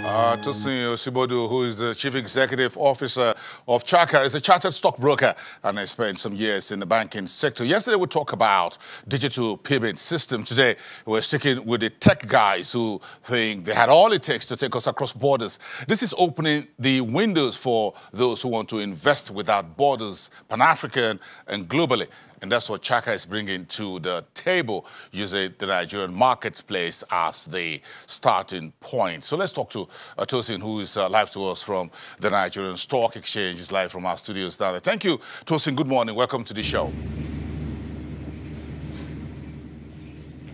Tosin Osibodu, who is the Chief Executive Officer of Chaka, is a chartered stockbroker and has spent some years in the banking sector. Yesterday, we talked about digital payment system. Today, we're sticking with the tech guys who think they had all it takes to take us across borders. This is opening the windows for those who want to invest without borders, Pan-African and globally. And that's what Chaka is bringing to the table, using the Nigerian marketplace as the starting point. So let's talk to Tosin, who is live to us from the Nigerian Stock Exchange. He's live from our studios down there. Thank you, Tosin. Good morning. Welcome to the show.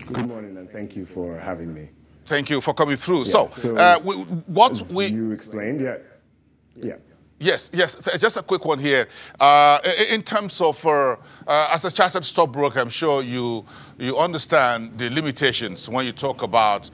Good morning, and thank you for having me. Thank you for coming through. Yeah, You explained, yeah. Yes. Just a quick one here. In terms of, as a chartered stockbroker, I'm sure you understand the limitations when you talk about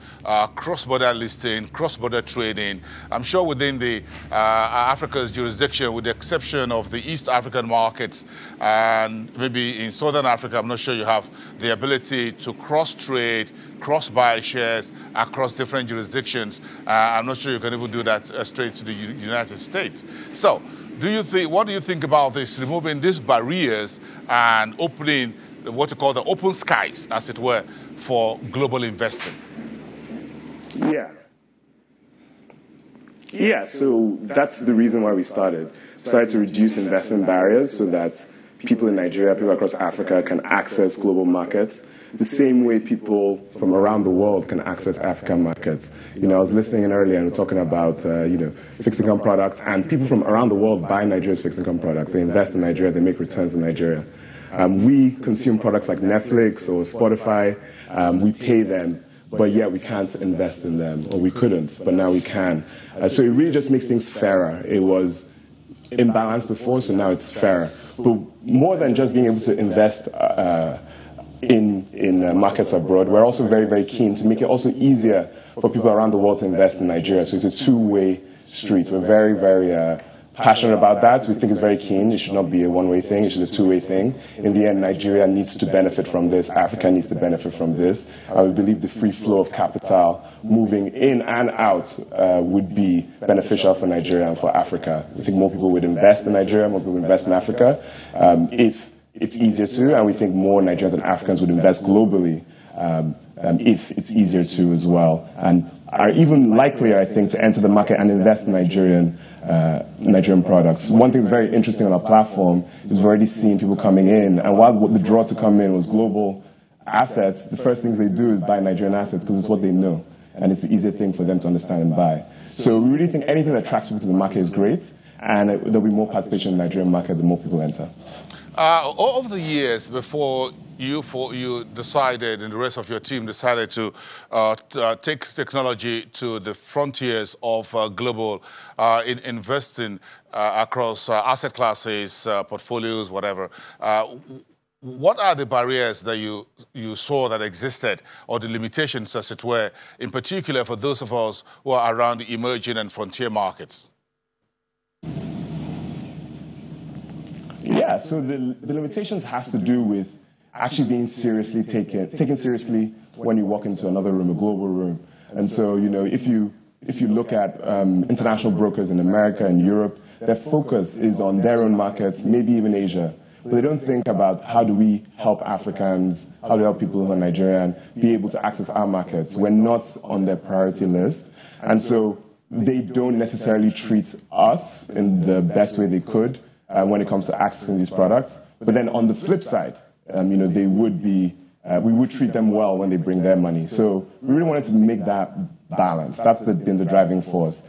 cross-border listing, cross-border trading. I'm sure within the Africa's jurisdiction, with the exception of the East African markets and maybe in Southern Africa, I'm not sure you have the ability to cross-trade, cross-buy shares across different jurisdictions. I'm not sure you can even do that straight to the United States. So, what do you think about this, removing these barriers and opening what you call the open skies, as it were, for global investing? Yeah, so that's the reason why we started to reduce investment barriers so that people in Nigeria, people across Africa can access global markets the same way people from around the world can access African markets. I was listening in earlier and talking about, fixed income products, and people from around the world buy Nigeria's fixed income products. They invest in Nigeria, they make returns in Nigeria. We consume products like Netflix or Spotify. We pay them, but yet we can't invest in them, or we couldn't, but now we can. So it really just makes things fairer. It was imbalanced before, so now it's fairer. But more than just being able to invest in markets abroad, we're also very, very keen to make it also easier for people around the world to invest in Nigeria. So it's a two-way street. We're very, very passionate about that. We think it's very keen. It should not be a one-way thing. It should be a two-way thing. In the end, Nigeria needs to benefit from this. Africa needs to benefit from this. And we believe the free flow of capital moving in and out would be beneficial for Nigeria and for Africa. We think more people would invest in Nigeria, more people would invest in Africa. If it's easier to, and we think more Nigerians and Africans would invest globally if it's easier to as well, and are even likelier, I think, to enter the market and invest in Nigerian products. One thing that's very interesting on our platform is we've already seen people coming in, and while the draw to come in was global assets, the first things they do is buy Nigerian assets because it's what they know, and it's the easier thing for them to understand and buy. So we really think anything that attracts people to the market is great, and there'll be more participation in the Nigerian market the more people enter. Over the years, before you decided, and the rest of your team decided to take technology to the frontiers of global investing across asset classes, portfolios, whatever, what are the barriers that you saw that existed, or the limitations, as it were, in particular for those of us who are around the emerging and frontier markets? Yeah, so the limitations has to do with actually being taken seriously when you walk into another room, a global room. And so, if you look at international brokers in America and Europe, their focus is on their own markets, maybe even Asia. But they don't think about how do we help Africans, how do we help people who are Nigerian be able to access our markets. We're not on their priority list. And so they don't necessarily treat us in the best way they could when it comes to accessing these products. But then on the flip side, they would be, we would treat them well when they bring their money. So we really wanted to make that balance. That's been the driving force.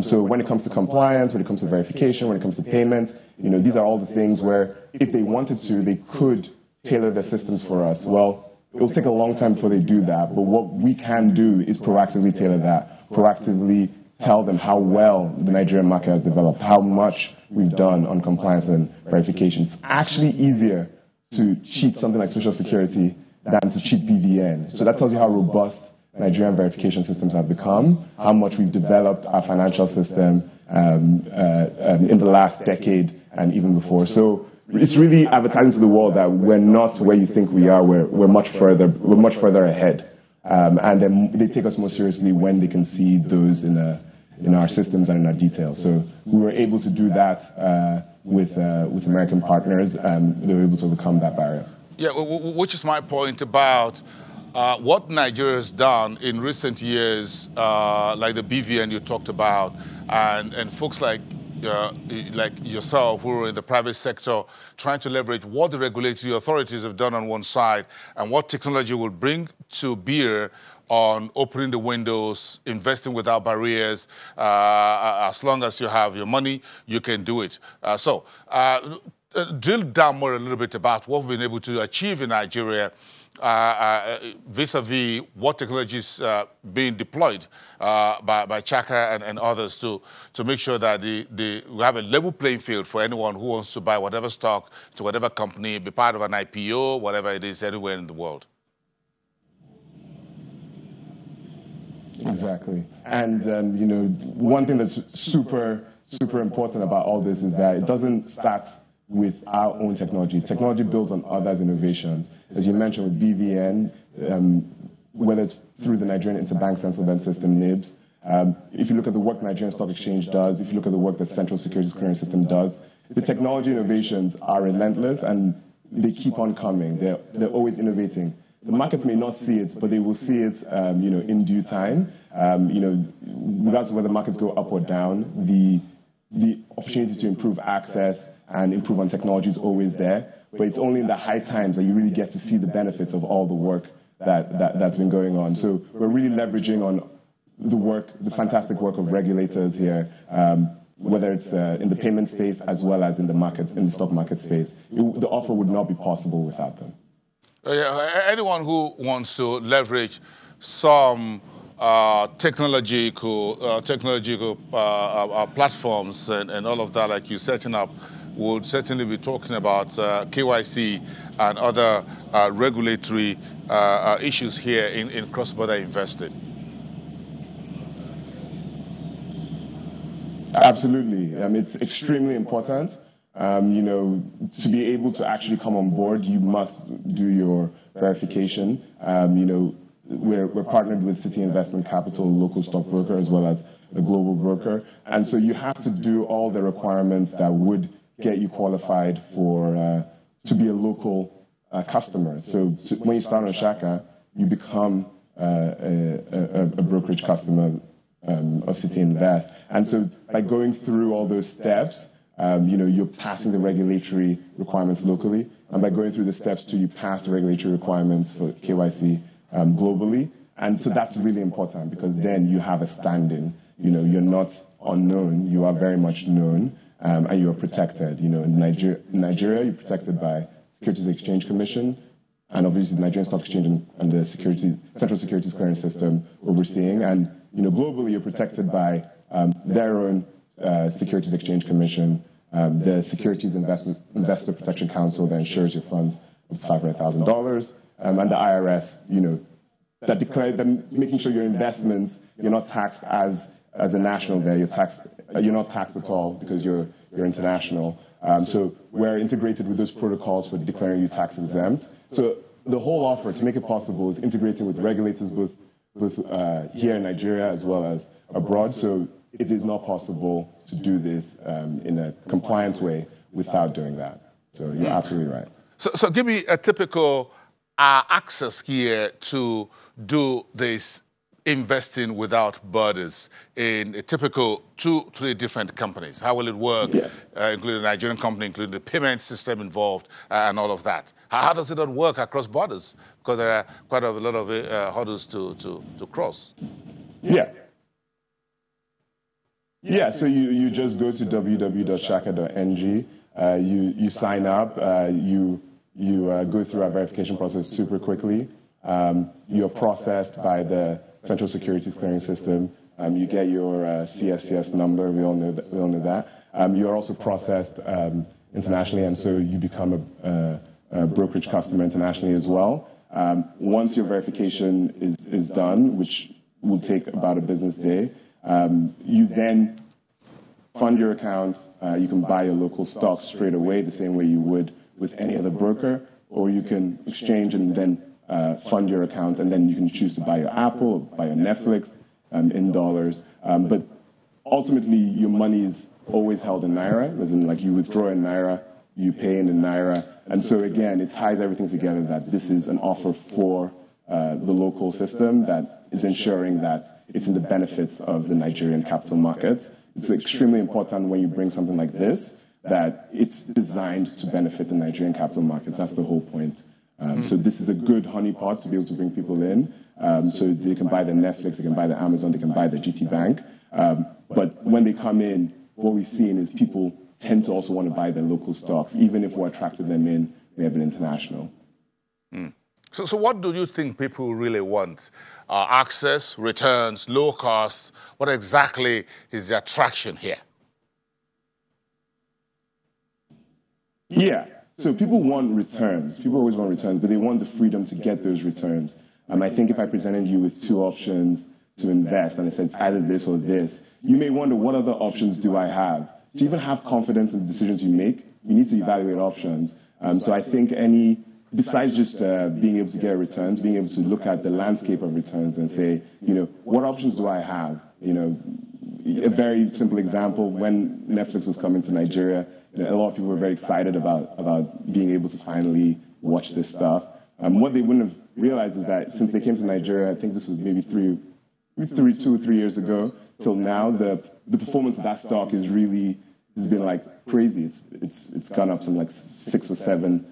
So when it comes to compliance, when it comes to verification, when it comes to payment, these are all the things where if they wanted to, they could tailor their systems for us. Well, it'll take a long time before they do that. But what we can do is proactively tailor that, proactively tell them how well the Nigerian market has developed, how much we've done on compliance and verification. It's actually easier to cheat something like Social Security than to cheat BVN. So that tells you how robust Nigerian verification systems have become, how much we've developed our financial system in the last decade and even before. So it's really advertising to the world that we're not where you think we are. We're much further ahead. And then they take us more seriously when they can see those in in our systems and in our details. So we were able to do that with American partners. They were able to overcome that barrier. Yeah, which is my point about what Nigeria has done in recent years, like the BVN you talked about, and folks like yourself who are in the private sector trying to leverage what the regulatory authorities have done on one side and what technology will bring to bear on opening the windows, investing without barriers. As long as you have your money, you can do it. Drill down more a little bit about what we've been able to achieve in Nigeria vis-a-vis what technologies being deployed by Chaka and others to make sure that we have a level playing field for anyone who wants to buy whatever stock to whatever company, be part of an IPO, whatever it is, anywhere in the world. Exactly. And, one thing that's super, super important about all this is that it doesn't start with our own technology. Technology builds on others' innovations. As you mentioned with BVN, whether it's through the Nigerian Interbank Central Bank System, NIBS, if you look at the work the Nigerian Stock Exchange does, if you look at the work the Central Securities Clearing System does, the technology innovations are relentless and they keep on coming. They're always innovating. The markets may not see it, but they will see it, in due time. Regardless of whether markets go up or down, the opportunity to improve access and improve on technology is always there. But it's only in the high times that you really get to see the benefits of all the work that's been going on. So we're really leveraging on the fantastic work of regulators here, whether it's in the payment space as well as in the stock market space. The offer would not be possible without them. Anyone who wants to leverage some technological platforms and all of that, like you setting up, would certainly be talking about KYC and other regulatory issues here in cross-border investing. Absolutely. It's extremely important. To be able to actually come on board, you must do your verification. We're partnered with City Investment Capital, a local stockbroker, as well as a global broker. And so you have to do all the requirements that would get you qualified to be a local customer. So when you start on Shaka, you become a brokerage customer of City Invest. And so by going through all those steps, you're passing the regulatory requirements locally. And by going through the steps you pass the regulatory requirements for KYC globally. And so that's really important because then you have a stand-in. You're not unknown. You are very much known and you are protected. In Nigeria, you're protected by Securities Exchange Commission and obviously the Nigerian Stock Exchange and the Central Securities Clearing System overseeing. And, globally, you're protected by their own Securities Exchange Commission, the Securities Investor Protection Council that insures your funds up to $500,000, and the IRS, that declare them, making sure your investments, you're not taxed as a national there. You're not taxed at all because you're international. So we're integrated with those protocols for declaring you tax exempt. So the whole offer to make it possible is integrating with regulators both here in Nigeria as well as abroad. So it is not possible to do this in a compliant way without doing that. So you're absolutely right. So give me a typical access here to do this investing without borders in a typical 2-3 different companies. How will it work, including the Nigerian company, including the payment system involved and all of that? How does it not work across borders? Because there are quite a lot of hurdles to cross. Yeah, so you just go to www.shaka.ng, you sign up, you go through our verification process super quickly. You're processed by the Central Securities Clearing System. You get your CSCS number. We all know that. You're also processed internationally, and so you become a brokerage customer internationally as well. Once your verification is done, which will take about a business day, you then fund your account. You can buy your local stocks straight away, the same way you would with any other broker, or you can exchange and then fund your account, and then you can choose to buy your Apple or buy your Netflix in dollars. But ultimately your money is always held in Naira, as in like you withdraw in Naira, you pay in Naira. And so again, it ties everything together that this is an offer for the local system that is ensuring that it's in the benefits of the Nigerian capital markets. It's extremely important when you bring something like this that it's designed to benefit the Nigerian capital markets. That's the whole point. So this is a good honeypot to be able to bring people in. So they can buy the Netflix, they can buy the Amazon, they can buy the GT Bank. But when they come in, what we've seen is people tend to also want to buy their local stocks, even if what attracted them in may have been international. So what do you think people really want? Access, returns, low cost? What exactly is the attraction here? Yeah, so people want returns. People always want returns, but they want the freedom to get those returns. I think if I presented you with two options to invest and I said it's either this or this, you may wonder what other options do I have? To even have confidence in the decisions you make, you need to evaluate options. So I think besides just being able to get returns, being able to look at the landscape of returns and say, what options do I have? A very simple example, when Netflix was coming to Nigeria, a lot of people were very excited about being able to finally watch this stuff. What they wouldn't have realized is that since they came to Nigeria, I think this was maybe 2 or 3 years ago, till now, the performance of that stock has been like crazy. It's gone up to like 6 or 7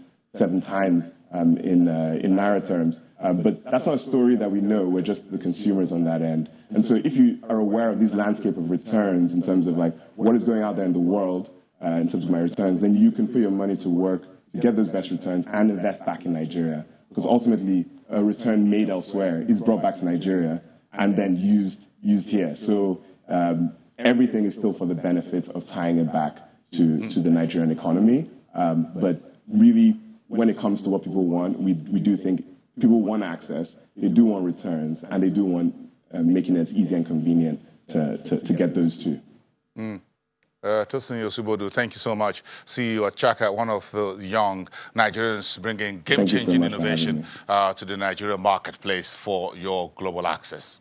times in Naira terms. But that's not a story that we know. We're just the consumers on that end. And so if you are aware of these landscape of returns in terms of like what is going out there in the world in terms of my returns, then you can put your money to work to get those best returns and invest back in Nigeria. Because ultimately, a return made elsewhere is brought back to Nigeria and then used here. So everything is still for the benefits of tying it back to the Nigerian economy. But really, when it comes to what people want, we do think people want access, they do want returns, and they do want making it as easy and convenient to get those two. Tosin Yosibodu, thank you so much. CEO at Chaka, one of the young Nigerians bringing game-changing innovation to the Nigerian marketplace for your global access.